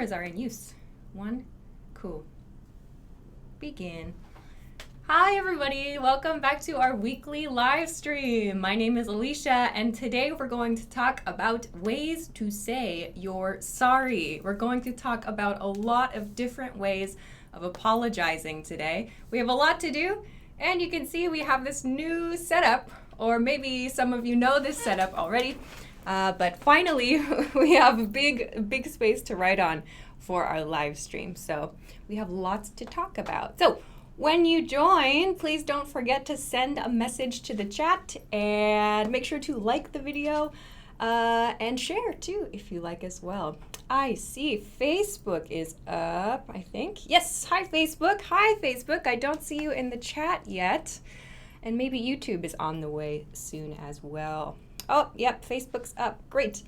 cameras are in use. One, cool. Begin. Hi everybody, welcome back to our weekly live stream. My name is Alicia and today we're going to talk about ways to say you're sorry. We're going to talk about a lot of different ways of apologizing today. We have a lot to do and you can see we have this new setup, or maybe some of you know this setup already. But finally, we have a big space to write on for our live stream. So we have lots to talk about. So when you join, please don't forget to send a message to the chat and make sure to like the video and share too if you like as well. I see Facebook is up, I think. Yes, hi Facebook. Hi Facebook. I don't see you in the chat yet. And maybe YouTube is on the way soon as well. Oh, yep, Facebook's up. Great.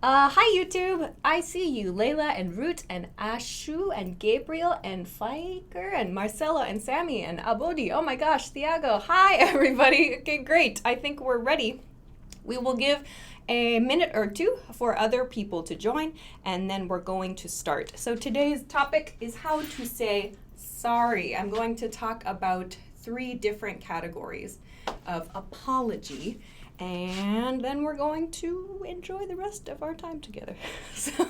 Hi, YouTube. I see you. Layla and Root and Ashu and Gabriel and Fiker and Marcelo and Sammy and Abodi. Oh my gosh, Thiago. Hi, everybody. Okay, great. I think we're ready. We will give a minute or two for other people to join, and then we're going to start. So today's topic is how to say sorry. I'm going to talk about 3 different categories of apology. And then we're going to enjoy the rest of our time together. So,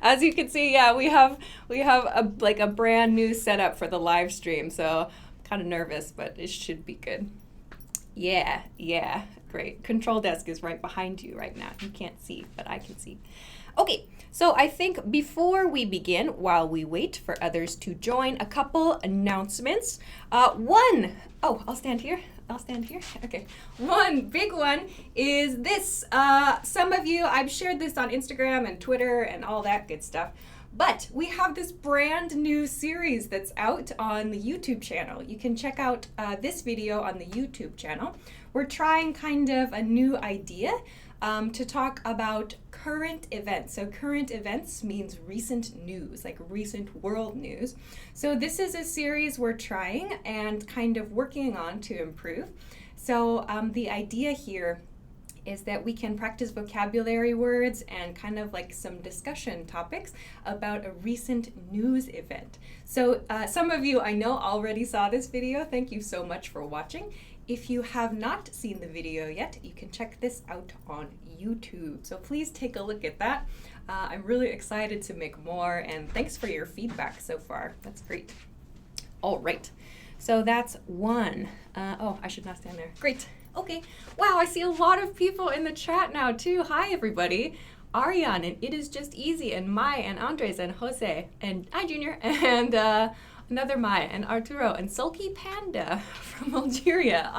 as you can see, yeah, we have a brand new setup for the live stream. So I'm kind of nervous, but it should be good. Yeah, great. Control desk is right behind you right now. You can't see, but I can see. Okay, so I think before we begin, while we wait for others to join, a couple announcements. I'll stand here. Okay. One big one is this. Some of you, I've shared this on Instagram and Twitter and all that good stuff. But we have this brand new series that's out on the YouTube channel. You can check out this video on the YouTube channel. We're trying kind of a new idea to talk about current events. So current events means recent news, like recent world news. So this is a series we're trying and kind of working on to improve. So the idea here is that we can practice vocabulary words and kind of like some discussion topics about a recent news event. So some of you I know already saw this video. Thank you so much for watching. If you have not seen the video yet, you can check this out on YouTube. So please take a look at that. I'm really excited to make more, and thanks for your feedback so far. That's great. All right, so that's one. I should not stand there. Great. Okay. Wow, I see a lot of people in the chat now too. Hi, everybody. Ariane, and It Is Just Easy, and Mai, and Andres, and Jose, and hi, Junior, and another Maya, and Arturo, and Sulky Panda from Algeria.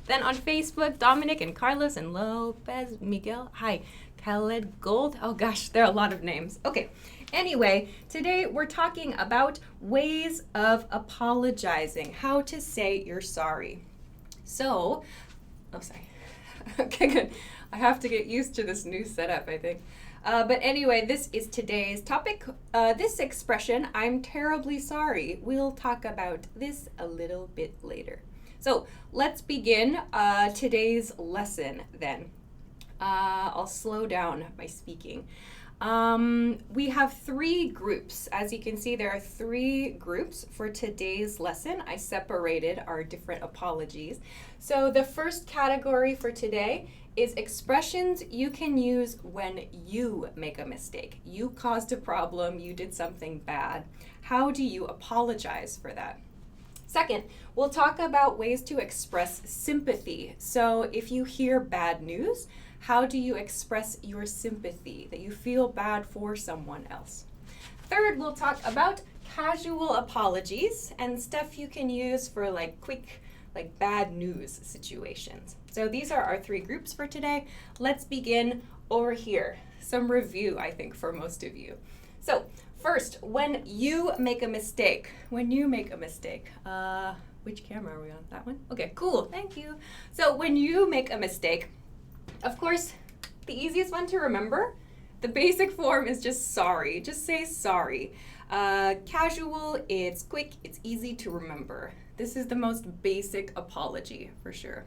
Then on Facebook, Dominic, and Carlos, and Lopez, Miguel. Hi, Khaled Gold. Oh gosh, there are a lot of names. Okay, anyway, today we're talking about ways of apologizing, how to say you're sorry. So, sorry. Okay, good. I have to get used to this new setup, I think. But anyway, this is today's topic. This expression, I'm terribly sorry. We'll talk about this a little bit later. So let's begin today's lesson then. I'll slow down by speaking. We have 3 groups. As you can see, there are 3 groups for today's lesson. I separated our different apologies. So the first category for today is expressions you can use when you make a mistake. You caused a problem, you did something bad. How do you apologize for that? Second, we'll talk about ways to express sympathy. So if you hear bad news, how do you express your sympathy, that you feel bad for someone else? Third, we'll talk about casual apologies and stuff you can use for like quick, like bad news situations. So these are our 3 groups for today. Let's begin over here. Some review, I think, for most of you. So first, when you make a mistake, which camera are we on? That one? Okay, cool, thank you. So when you make a mistake, of course, the easiest one to remember, the basic form is just sorry. Just say sorry. Casual, it's quick, it's easy to remember. This is the most basic apology for sure.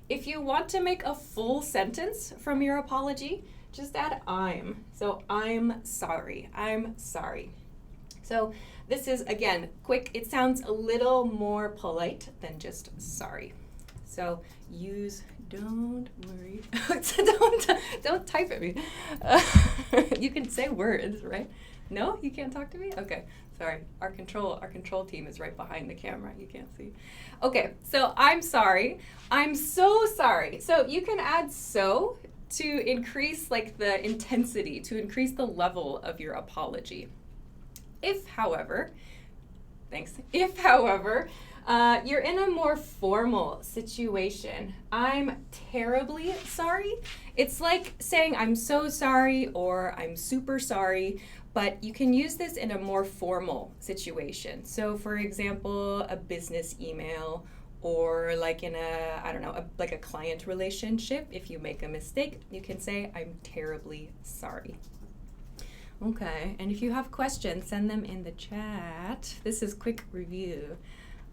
If you want to make a full sentence from your apology, just add I'm. So I'm sorry. I'm sorry. So this is, again, quick. It sounds a little more polite than just sorry. So use don't worry. don't type at me. You can say words, right? No, you can't talk to me? Okay, sorry. Our control team is right behind the camera. You can't see. Okay, so I'm sorry. I'm so sorry. So you can add so to increase like the intensity, to increase the level of your apology. If, however, you're in a more formal situation, I'm terribly sorry. It's like saying I'm so sorry or I'm super sorry, but you can use this in a more formal situation. So for example, a business email or like in like a client relationship, if you make a mistake, you can say I'm terribly sorry. Okay, and if you have questions, send them in the chat. This is quick review.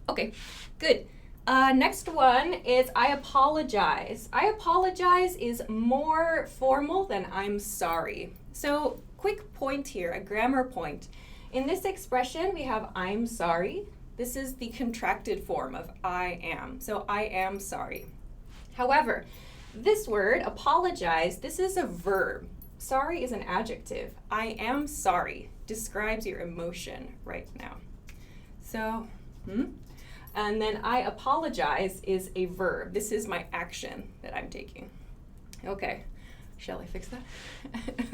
Okay, good. Next one is I apologize. I apologize is more formal than I'm sorry. So quick point here, a grammar point. In this expression, we have I'm sorry. This is the contracted form of I am. So I am sorry. However, this word, apologize, this is a verb. Sorry is an adjective. I am sorry describes your emotion right now. So, and then I apologize is a verb. This is my action that I'm taking. Okay, shall I fix that?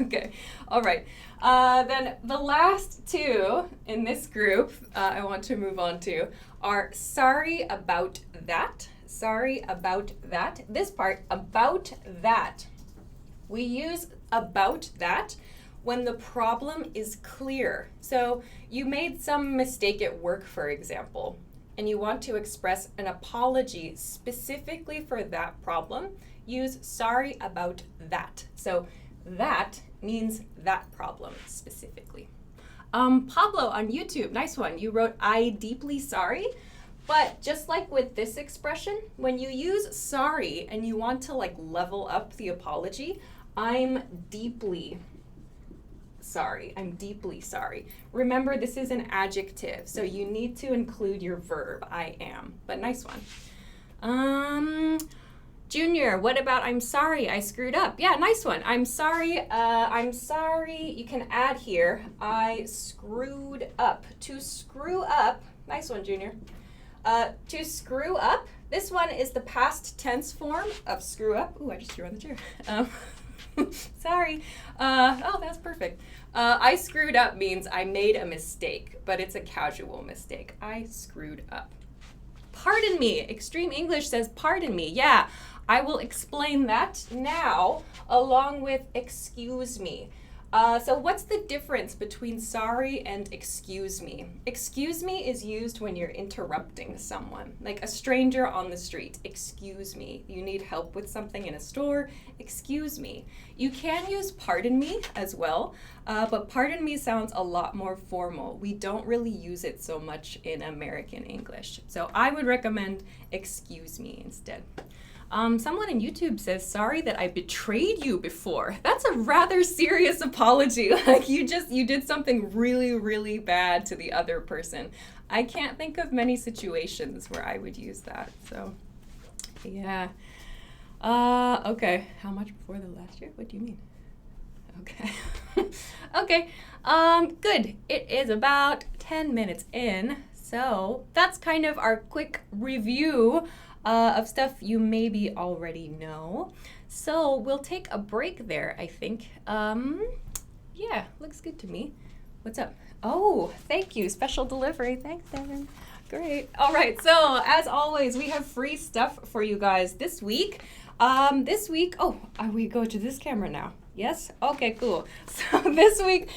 Okay, all right. Then the last two in this group I want to move on to are sorry about that. Sorry about that. This part, about that. We use about that when the problem is clear. So you made some mistake at work, for example, and you want to express an apology specifically for that problem, use sorry about that. So that means that problem specifically. Pablo on YouTube, nice one. You wrote, I deeply sorry. But just like with this expression, when you use sorry and you want to like level up the apology, I'm deeply sorry. I'm deeply sorry. Remember, this is an adjective, so you need to include your verb, I am. But nice one. Junior, what about I'm sorry, I screwed up? Yeah, nice one. I'm sorry. You can add here, I screwed up. To screw up, nice one, Junior. To screw up, this one is the past tense form of screw up. Ooh, I just threw on the chair. Sorry. Oh, that's perfect. I screwed up means I made a mistake, but it's a casual mistake. I screwed up. Pardon me. Extreme English says pardon me. Yeah, I will explain that now along with excuse me. So what's the difference between sorry and excuse me? Excuse me is used when you're interrupting someone, like a stranger on the street. Excuse me. You need help with something in a store. Excuse me. You can use pardon me as well, but pardon me sounds a lot more formal. We don't really use it so much in American English. So I would recommend excuse me instead. Someone in YouTube says, sorry that I betrayed you before. That's a rather serious apology. Like you did something really, really bad to the other person. I can't think of many situations where I would use that. So, yeah. Okay. How much before the last year? What do you mean? Okay. Okay. Good. It is about 10 minutes in. So that's kind of our quick review of stuff you maybe already know. So we'll take a break there, I think. Yeah, looks good to me. What's up? Oh, thank you. Special delivery. Thanks, Devin. Great. All right, so as always, we have free stuff for you guys this week. We go to this camera now. Yes? Okay, cool. So this week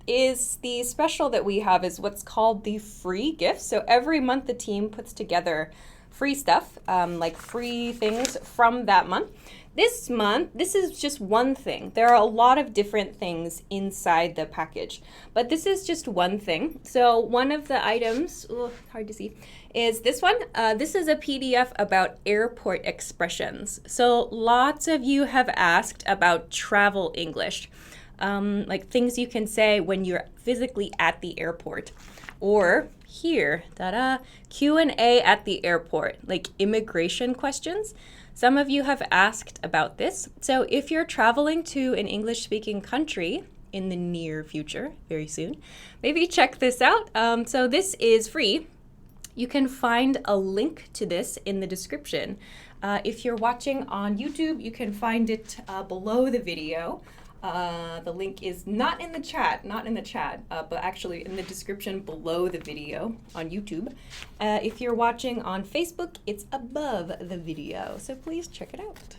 is the special that we have is what's called the free gift. So every month the team puts together free stuff, like free things from that month This month, this is just one thing. There are a lot of different things inside the package, but this is just one thing. So one of the items, hard to see, is this one. This is a PDF about airport expressions. So lots of you have asked about travel English, like things you can say when you're physically at the airport. Or here, Q&A at the airport, like immigration questions. Some of you have asked about this. So if you're traveling to an English-speaking country in the near future, very soon, maybe check this out. So this is free. You can find a link to this in the description. If you're watching on YouTube, you can find it below the video. The link is not in the chat, but actually in the description below the video on YouTube. If you're watching on Facebook, it's above the video, so please check it out.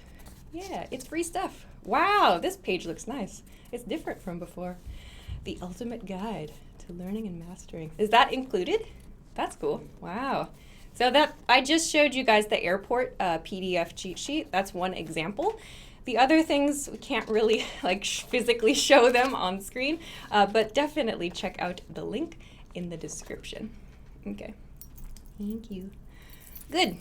Yeah, it's free stuff. Wow, this page looks nice. It's different from before. The ultimate guide to learning and mastering. Is that included? That's cool. Wow. So that I just showed you guys the airport PDF cheat sheet. That's one example. The other things, we can't really physically show them on screen, but definitely check out the link in the description. Okay, thank you. Good.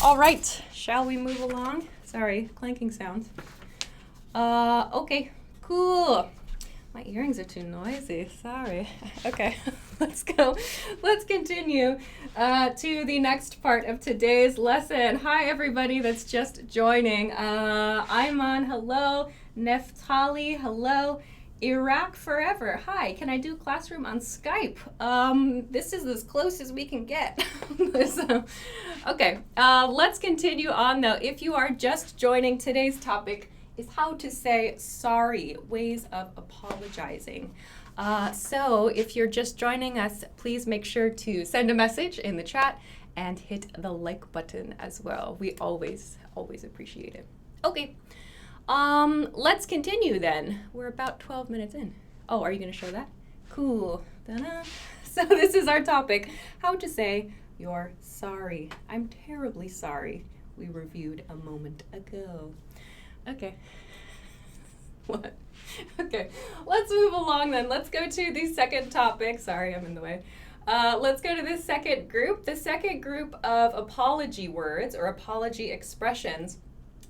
All right, shall we move along? Sorry, clanking sounds. Okay, cool. My earrings are too noisy, sorry. Okay, let's go. Let's continue to the next part of today's lesson. Hi, everybody that's just joining. Ayman, hello. Neftali, hello. Iraq forever. Hi, can I do classroom on Skype? This is as close as we can get. So, okay, let's continue on though. If you are just joining, today's topic is how to say sorry, ways of apologizing. So if you're just joining us, please make sure to send a message in the chat and hit the like button as well. We always appreciate it. Okay, let's continue then. We're about 12 minutes in. Oh, are you gonna show that? Cool. Ta-da. So this is our topic, how to say you're sorry. I'm terribly sorry. We reviewed a moment ago. Okay. What? Okay, let's move along then. Let's go to the second topic. Sorry, I'm in the way. Let's go to the second group. The second group of apology words or apology expressions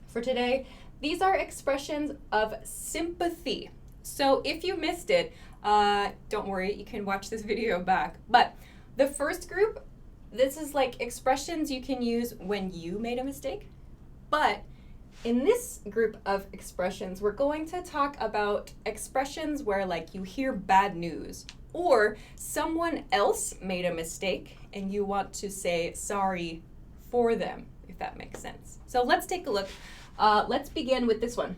for today. These are expressions of sympathy. So if you missed it, don't worry, you can watch this video back. But the first group, this is like expressions you can use when you made a mistake. But in this group of expressions, we're going to talk about expressions where you hear bad news or someone else made a mistake and you want to say sorry for them, if that makes sense. So let's take a look. Let's begin with this one.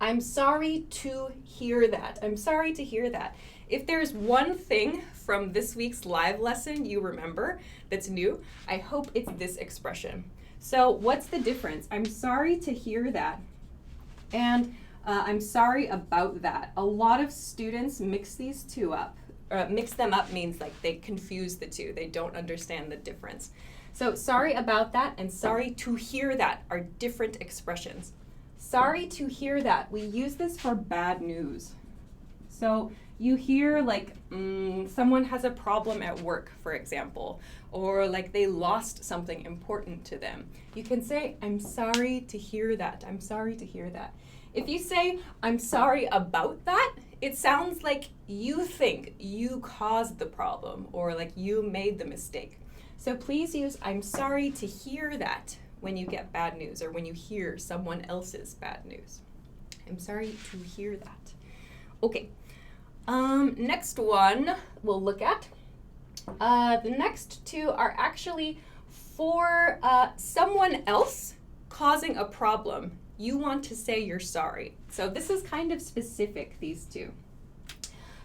I'm sorry to hear that. I'm sorry to hear that. If there's one thing from this week's live lesson you remember that's new, I hope it's this expression. So what's the difference? I'm sorry to hear that, and I'm sorry about that. A lot of students mix these two up. Mix them up means they confuse the two. They don't understand the difference. So sorry about that and sorry to hear that are different expressions. Sorry to hear that. We use this for bad news. So you hear someone has a problem at work, for example, or they lost something important to them. You can say, I'm sorry to hear that. I'm sorry to hear that. If you say, I'm sorry about that, it sounds like you think you caused the problem or you made the mistake. So please use, I'm sorry to hear that when you get bad news or when you hear someone else's bad news. I'm sorry to hear that. Okay. Next one we'll look at. The next two are actually for someone else causing a problem. You want to say you're sorry. So this is kind of specific, these two.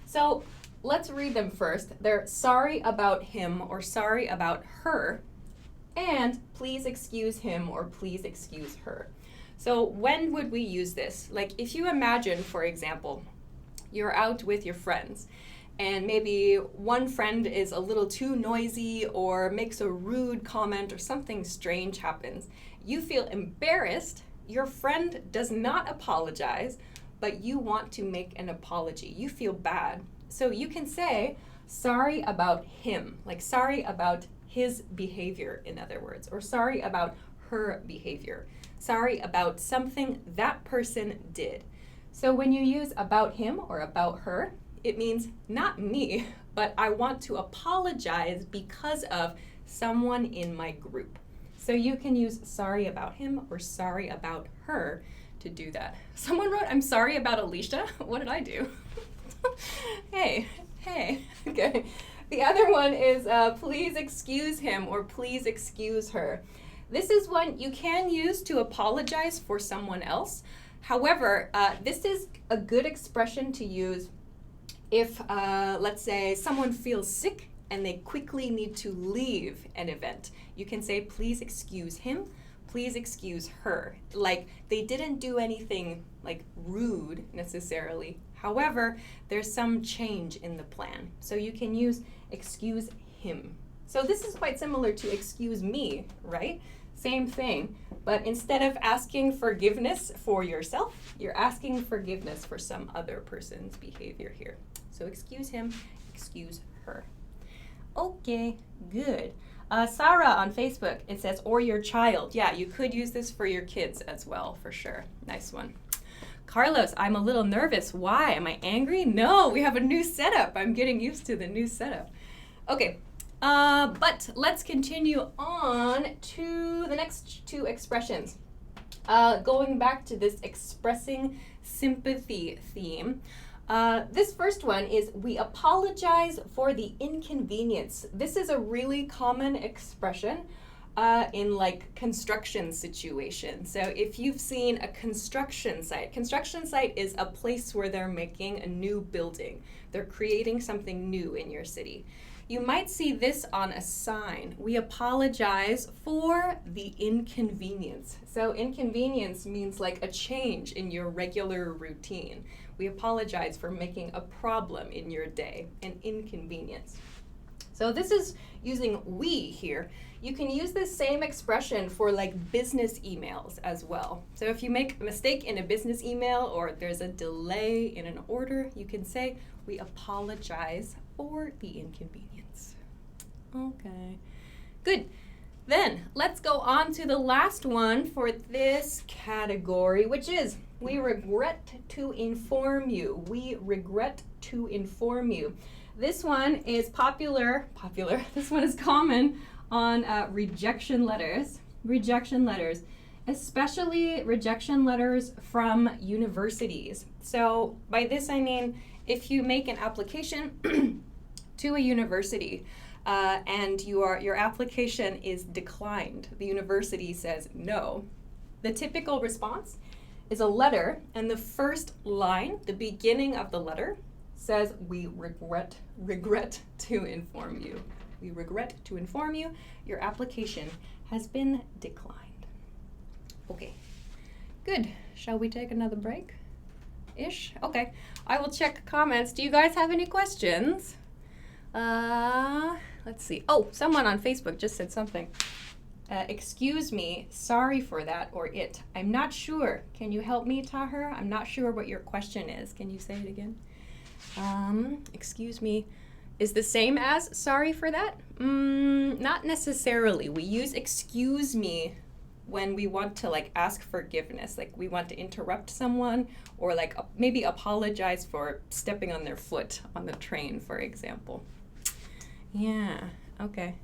So let's read them first. They're sorry about him or sorry about her, and please excuse him or please excuse her. So when would we use this? If you imagine, for example, you're out with your friends and maybe one friend is a little too noisy or makes a rude comment or something strange happens. You feel embarrassed your friend does not apologize, but you want to make an apology. You feel bad. So you can say, sorry about him, like sorry about his behavior, in other words, or sorry about her behavior. Sorry about something that person did. So when you use about him or about her, it means not me, but I want to apologize because of someone in my group. So you can use sorry about him or sorry about her to do that. Someone wrote, I'm sorry about Alicia. What did I do? Hey. Okay. The other one is please excuse him or please excuse her. This is one you can use to apologize for someone else. However, this is a good expression to use if, let's say, someone feels sick and they quickly need to leave an event. You can say, please excuse him, please excuse her. Like, they didn't do anything like rude necessarily. However, there's some change in the plan. So you can use excuse him. So this is quite similar to excuse me, right? Same thing, but instead of asking forgiveness for yourself, you're asking forgiveness for some other person's behavior here. So excuse him, excuse her. Okay, good. Sarah on Facebook, it says, or your child. Yeah, you could use this for your kids as well, for sure. Nice one. Carlos, I'm a little nervous. Why? Am I angry? No, we have a new setup. I'm getting used to the new setup. Okay, but let's continue on to the next two expressions. Going back to this expressing sympathy theme. This first one is we apologize for the inconvenience. This is a really common expression in like construction situations. So if you've seen a construction site is a place where they're making a new building. They're creating something new in your city. You might see this on a sign. We apologize for the inconvenience. So inconvenience means like a change in your regular routine. We apologize for making a problem in your day, an inconvenience. So this is using we here. You can use this same expression for like business emails as well. So if you make a mistake in a business email or there's a delay in an order, you can say, we apologize for the inconvenience. Okay, good. Then let's go on to the last one for this category, which is we regret to inform you. We regret to inform you. This one is popular. This one is common on rejection letters, especially rejection letters from universities. So by this I mean if you make an application to a university and your application is declined, the university says no, the typical response is a letter, and the first line, the beginning of the letter, says we regret to inform you. We regret to inform you your application has been declined. Okay, good. Shall we take another break? Ish? Okay, I will check comments. Do you guys have any questions? Let's see. Oh, someone on Facebook just said something. Excuse me, sorry for that, or it. I'm not sure. Can you help me, Taher? I'm not sure what your question is. Can you say it again? Excuse me, is the same as sorry for that? Not necessarily. We use excuse me when we want to like ask forgiveness, like we want to interrupt someone or like maybe apologize for stepping on their foot on the train, for example. Yeah, okay.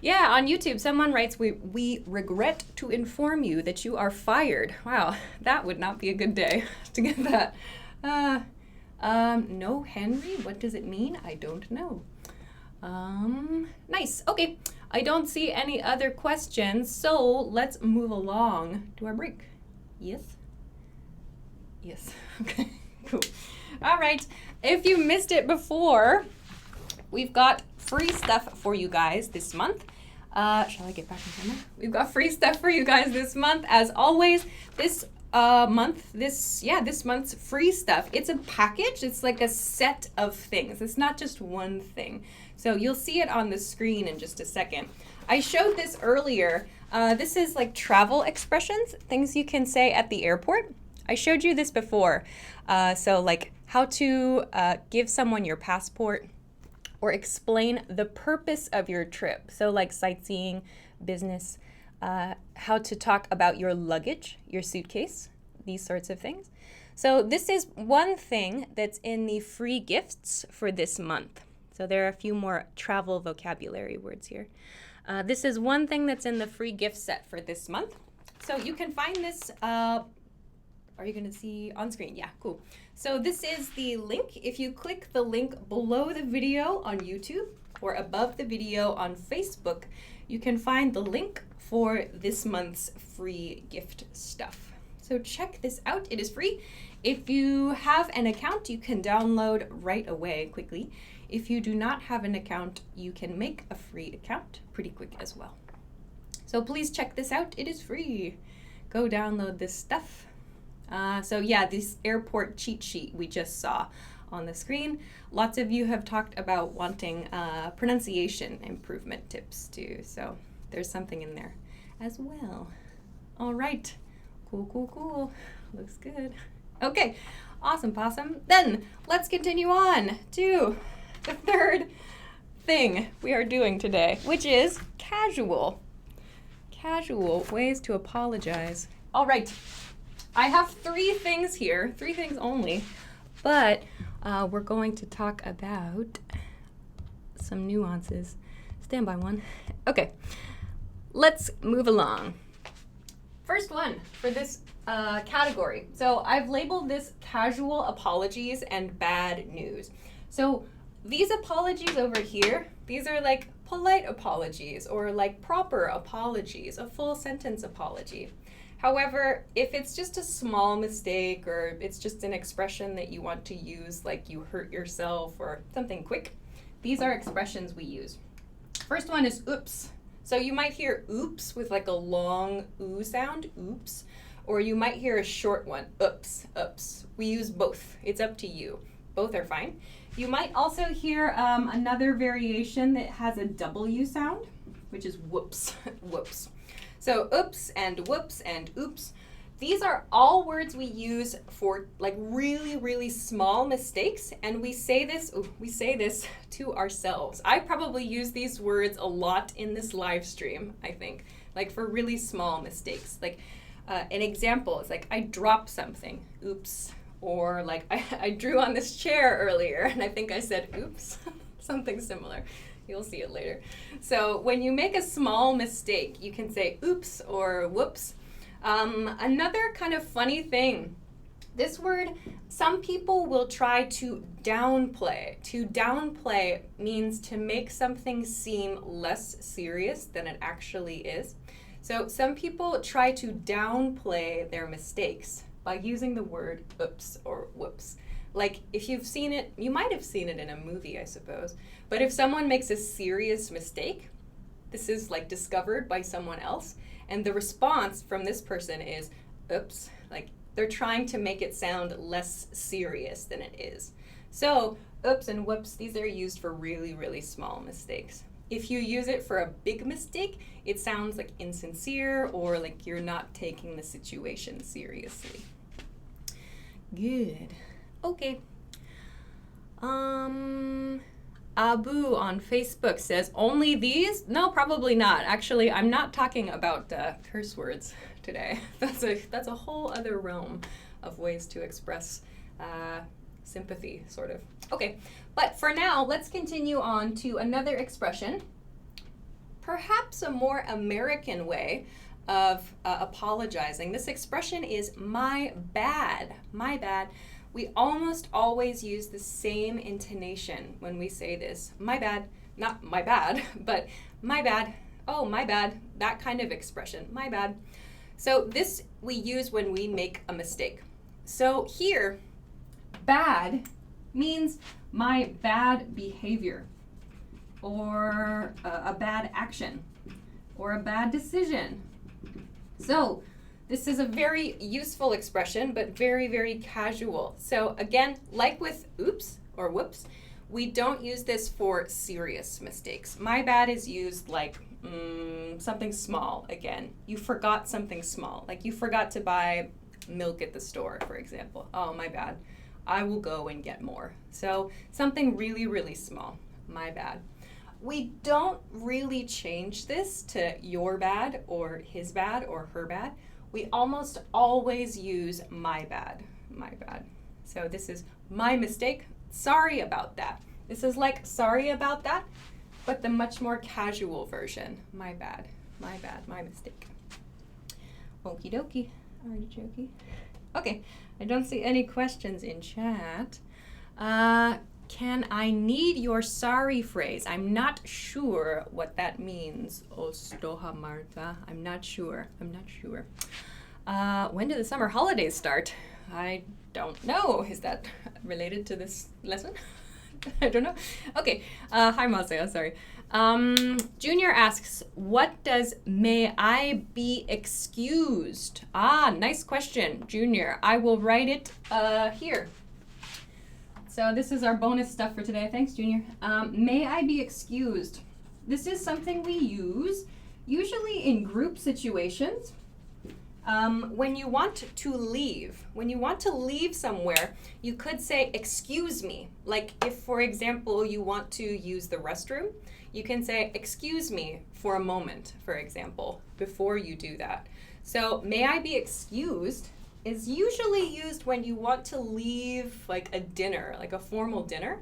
Yeah, on YouTube, someone writes, we regret to inform you that you are fired. Wow, that would not be a good day to get that. No, Henry, what does it mean? I don't know. Nice, okay. I don't see any other questions, so let's move along to our break. Yes? Yes, okay, cool. All right, if you missed it before, we've got free stuff for you guys this month. Shall I get back in camera? We've got free stuff for you guys this month. As always, this month's free stuff. It's a package. It's like a set of things. It's not just one thing. So you'll see it on the screen in just a second. I showed this earlier. This is like travel expressions, things you can say at the airport. I showed you this before. So like how to give someone your passport or explain the purpose of your trip. So like sightseeing, business, how to talk about your luggage, your suitcase, these sorts of things. So this is one thing that's in the free gifts for this month. So there are a few more travel vocabulary words here. This is one thing that's in the free gift set for this month. So you can find this, are you going to see on screen? Yeah, cool. So this is the link. If you click the link below the video on YouTube or above the video on Facebook, you can find the link for this month's free gift stuff. So check this out. It is free. If you have an account, you can download right away quickly. If you do not have an account, you can make a free account pretty quick as well. So please check this out. It is free. Go download this stuff. So yeah, this airport cheat sheet we just saw on the screen. Lots of you have talked about wanting pronunciation improvement tips too. So there's something in there as well. All right. Cool. Looks good. Okay, awesome possum. Then let's continue on to the third thing we are doing today, which is casual. Casual ways to apologize. All right, I have 3 things here, 3 things only, but we're going to talk about some nuances. Stand by one. Okay, let's move along. First one for this category. So I've labeled this casual apologies and bad news. So these apologies over here, these are like polite apologies or like proper apologies, a full sentence apology. However, if it's just a small mistake or it's just an expression that you want to use, like you hurt yourself or something quick, these are expressions we use. First one is oops. So you might hear oops with like a long oo sound, oops, or you might hear a short one, oops. We use both. It's up to you. Both are fine. You might also hear another variation that has a W sound, which is whoops, whoops. So oops and whoops and oops. These are all words we use for like really, really small mistakes, and we say this to ourselves. I probably use these words a lot in this live stream, I think, like for really small mistakes. Like an example is like I dropped something, oops, or like I drew on this chair earlier and I think I said oops, something similar. You'll see it later. So when you make a small mistake, you can say oops or whoops. Another kind of funny thing, this word, some people will try to downplay. To downplay means to make something seem less serious than it actually is. So some people try to downplay their mistakes by using the word oops or whoops. Like if you've seen it, you might have seen it in a movie, I suppose. But if someone makes a serious mistake, this is like discovered by someone else, and the response from this person is, oops, like they're trying to make it sound less serious than it is. So oops and whoops, these are used for really, really small mistakes. If you use it for a big mistake, it sounds like insincere or like you're not taking the situation seriously. Good. Okay. Abu on Facebook says, only these? No, probably not. Actually, I'm not talking about curse words today. That's a whole other realm of ways to express sympathy, sort of. Okay, but for now, let's continue on to another expression, perhaps a more American way of apologizing. This expression is my bad. My bad. We almost always use the same intonation when we say this. My bad, not my bad, but my bad, oh, my bad, that kind of expression, my bad. So this we use when we make a mistake. So here, bad means my bad behavior, or a bad action, or a bad decision. So this is a very useful expression, but very, very casual. So again, like with oops or whoops, We don't use this for serious mistakes. My bad is used like something small again. You forgot something small. Like you forgot to buy milk at the store, for example. Oh, my bad. I will go and get more. So something really, really small. My bad. We don't really change this to your bad or his bad or her bad. We almost always use my bad. My bad. So this is my mistake. Sorry about that. This is like sorry about that, but the much more casual version. My bad, my mistake. Okie dokie, artichoke. Okay, I don't see any questions in chat. Can I need your sorry phrase? I'm not sure what that means. Ostoha Marta. I'm not sure. When do the summer holidays start? I don't know. Is that related to this lesson? I don't know. Okay. Hi, Masaya. Sorry. Junior asks, what does may I be excused? Nice question, Junior. I will write it here. So this is our bonus stuff for today. Thanks, Junior. May I be excused? This is something we use usually in group situations. When you want to leave somewhere, you could say, excuse me. Like if, for example, you want to use the restroom, you can say, excuse me for a moment, for example, before you do that. So may I be excused is usually used when you want to leave like a dinner, like a formal dinner,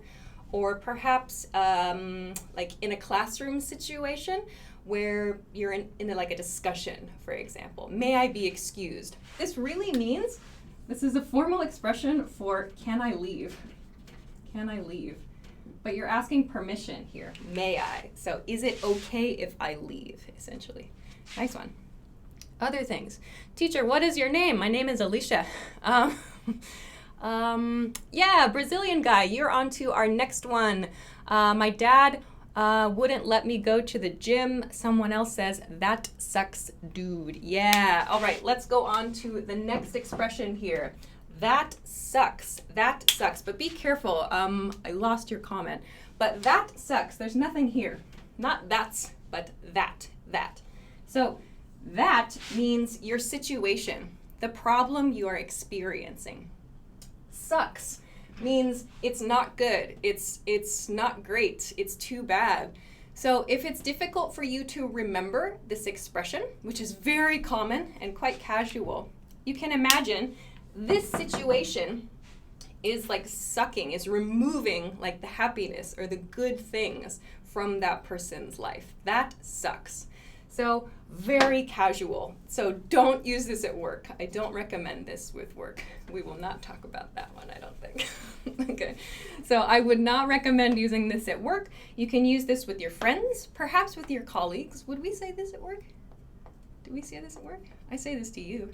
or perhaps like in a classroom situation where you're in like a discussion, for example. May I be excused? This really means, this is a formal expression for can I leave? Can I leave? But you're asking permission here. May I? So is it okay if I leave, essentially? Nice one. Other things. Teacher, what is your name? My name is Alicia. Yeah, Brazilian guy, you're on to our next one. My dad wouldn't let me go to the gym. Someone else says, that sucks, dude. Yeah, all right, let's go on to the next expression here. That sucks, but be careful. I lost your comment, but that sucks. There's nothing here. Not that's, but that. So that means your situation, the problem you are experiencing. Sucks means it's not good, it's not great, it's too bad. So if it's difficult for you to remember this expression, which is very common and quite casual, you can imagine this situation is like sucking, is removing like the happiness or the good things from that person's life. That sucks. So very casual. So don't use this at work. I don't recommend this with work. We will not talk about that one, I don't think. Okay. So I would not recommend using this at work. You can use this with your friends, perhaps with your colleagues. Would we say this at work? Do we say this at work? I say this to you.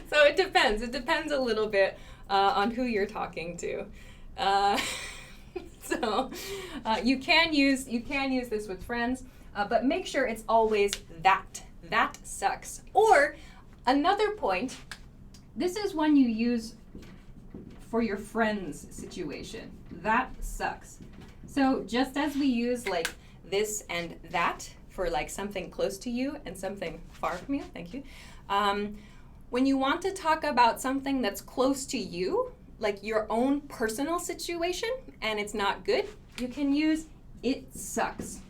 So it depends. It depends a little bit on who you're talking to. So you can use this with friends, but make sure it's always that. That sucks. Or another point, this is one you use for your friend's situation. That sucks. So just as we use like this and that for like something close to you and something far from you, thank you. When you want to talk about something that's close to you, like your own personal situation, and it's not good, you can use it sucks.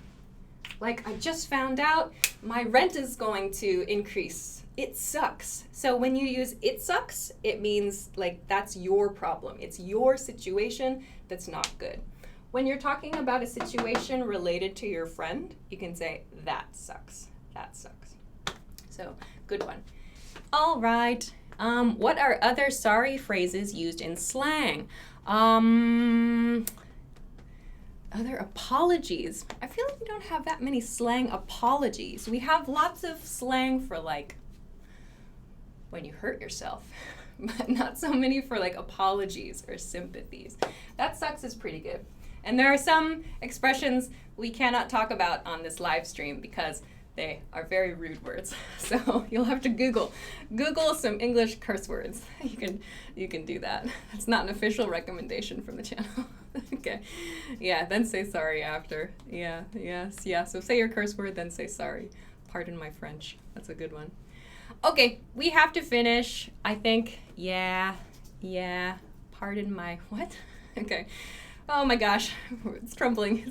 Like, I just found out my rent is going to increase. It sucks. So when you use it sucks, it means like that's your problem. It's your situation that's not good. When you're talking about a situation related to your friend, you can say that sucks. That sucks. So, good one. All right. What are other sorry phrases used in slang? Other apologies. I feel like we don't have that many slang apologies. We have lots of slang for like when you hurt yourself, but not so many for like apologies or sympathies. That sucks is pretty good. And there are some expressions we cannot talk about on this live stream because They are very rude words. So you'll have to Google some English curse words. You can do that. It's not an official recommendation from the channel. Okay. Yeah, then say sorry after. Yeah. So say your curse word, then say sorry. Pardon my French. That's a good one. Okay, we have to finish. I think, yeah. Pardon my what? Okay. Oh my gosh, it's crumbling.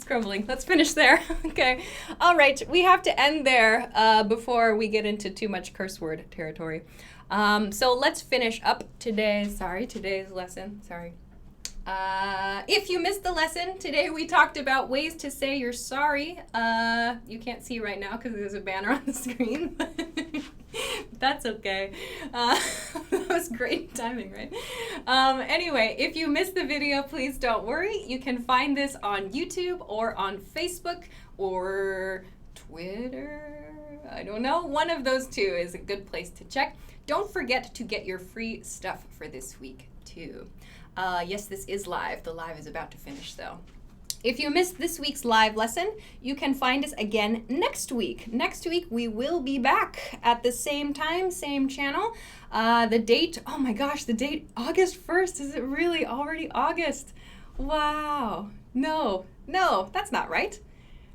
Let's finish there. Okay. All right, we have to end there before we get into too much curse word territory. So let's finish up today's lesson. Sorry. If you missed the lesson, today we talked about ways to say you're sorry. You can't see right now because there's a banner on the screen. That's okay. That was great timing, right? Anyway, if you missed the video, please don't worry. You can find this on YouTube or on Facebook or Twitter. I don't know. One of those two is a good place to check. Don't forget to get your free stuff for this week, too. Yes, this is live. The live is about to finish, though. If you missed this week's live lesson, you can find us again next week. Next week, we will be back at the same time, same channel. The date, oh my gosh, the date, August 1st. Is it really already August? Wow. No, that's not right.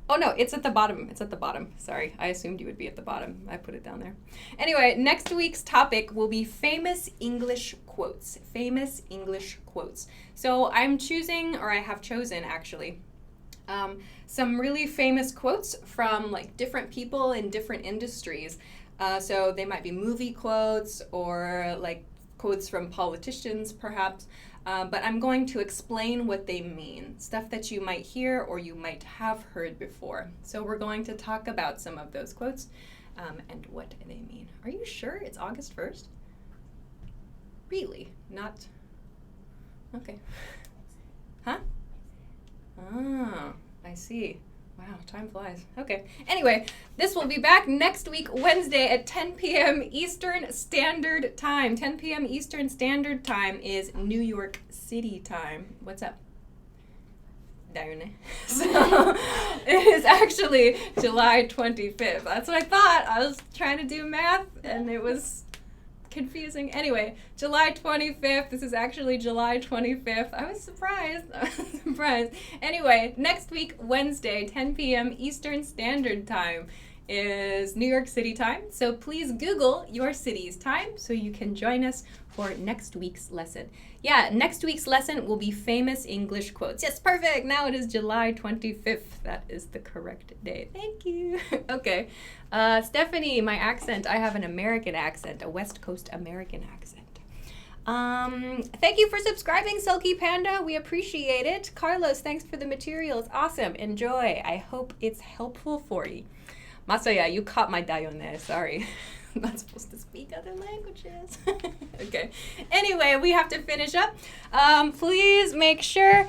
Oh no, it's at the bottom. Sorry, I assumed you would be at the bottom. I put it down there. Anyway, next week's topic will be famous English quotes. Famous English quotes. So I'm choosing, or I have chosen actually, some really famous quotes from like different people in different industries. So they might be movie quotes or like quotes from politicians perhaps. But I'm going to explain what they mean, stuff that you might hear or you might have heard before. So we're going to talk about some of those quotes and what they mean. Are you sure it's August 1st? Really? Not? Okay. Huh? Oh, I see. Wow, time flies. Okay. Anyway, this will be back next week, Wednesday at 10 p.m. Eastern Standard Time. 10 p.m. Eastern Standard Time is New York City time. What's up? So it is actually July 25th. That's what I thought. I was trying to do math and it was confusing. Anyway, July 25th. This is actually July 25th. I was surprised. Anyway, next week, Wednesday, 10 p.m. Eastern Standard Time is New York City time. So please Google your city's time so you can join us for next week's lesson. Yeah, next week's lesson will be famous English quotes. Yes, perfect. Now it is July 25th. That is the correct day. Thank you. Okay. Stephanie, my accent. I have an American accent, a West Coast American accent. Thank you for subscribing, Silky Panda. We appreciate it. Carlos, thanks for the materials. Awesome. Enjoy. I hope it's helpful for you. Masaya, you caught my dayone. Sorry. I'm not supposed to speak other languages. Okay. Anyway, we have to finish up. Please make sure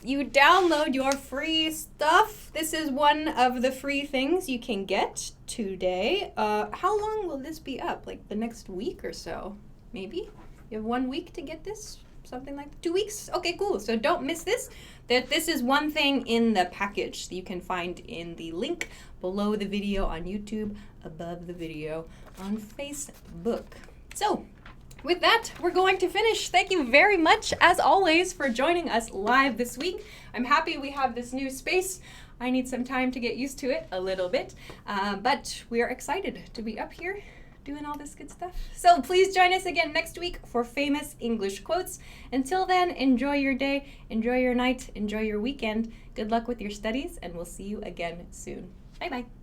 you download your free stuff. This is one of the free things you can get today. How long will this be up? Like the next week or so? Maybe? You have 1 week to get this? Something like 2 weeks? Okay, cool. So don't miss this. This is one thing in the package that you can find in the link below the video on YouTube, above the video on Facebook. So with that, we're going to finish. Thank you very much, as always, for joining us live this week. I'm happy we have this new space. I need some time to get used to it a little bit, but we are excited to be up here doing all this good stuff. So please join us again next week for famous English quotes. Until then, enjoy your day, enjoy your night, enjoy your weekend. Good luck with your studies, and we'll see you again soon. Bye-bye.